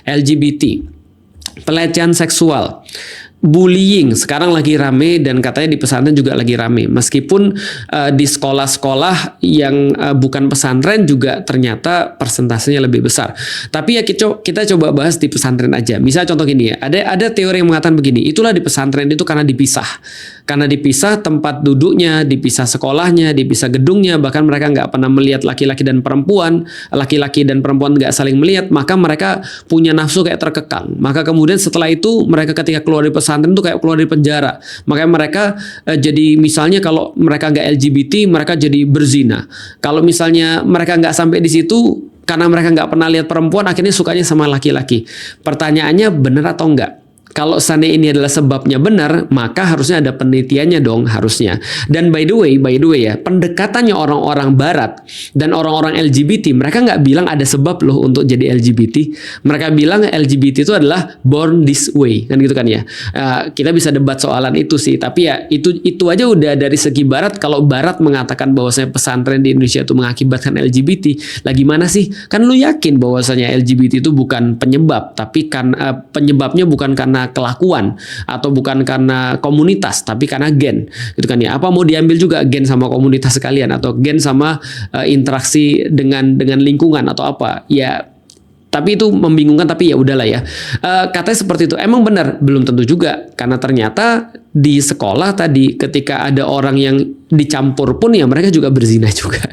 LGBT, pelecehan seksual, bullying sekarang lagi rame dan katanya di pesantren juga lagi rame. Meskipun di sekolah-sekolah yang bukan pesantren juga ternyata persentasenya lebih besar. Tapi ya kita coba bahas di pesantren aja. Misal contoh gini ya, ada teori yang mengatakan begini, itulah di pesantren itu karena dipisah. Karena dipisah tempat duduknya, dipisah sekolahnya, dipisah gedungnya, bahkan mereka nggak pernah melihat laki-laki dan perempuan, laki-laki dan perempuan nggak saling melihat, maka mereka punya nafsu kayak terkekang. Maka kemudian setelah itu mereka ketika keluar dari pesantren itu kayak keluar dari penjara. Makanya mereka jadi misalnya kalau mereka nggak LGBT, mereka jadi berzina. Kalau misalnya mereka nggak sampai di situ, karena mereka nggak pernah lihat perempuan, akhirnya sukanya sama laki-laki. Pertanyaannya benar atau enggak? Kalau seandainya ini adalah sebabnya benar, maka harusnya ada penelitiannya dong, harusnya. Dan by the way ya, pendekatannya orang-orang Barat dan orang-orang LGBT, mereka nggak bilang ada sebab loh untuk jadi LGBT. Mereka bilang LGBT itu adalah born this way, kan gitu kan ya. Kita bisa debat soalan itu sih, tapi ya itu aja udah dari segi Barat. Kalau Barat mengatakan bahwasanya pesantren di Indonesia itu mengakibatkan LGBT, lah gimana sih? Kan lu yakin bahwasanya LGBT itu bukan penyebab, tapi kan penyebabnya bukan karena kelakuan atau bukan karena komunitas, tapi karena gen, gitu kan ya. Apa mau diambil juga gen sama komunitas sekalian atau gen sama interaksi dengan lingkungan atau apa? Ya, tapi itu membingungkan, tapi ya udahlah ya. Katanya seperti itu. Emang benar, belum tentu juga, karena ternyata di sekolah tadi ketika ada orang yang dicampur pun ya mereka juga berzina juga.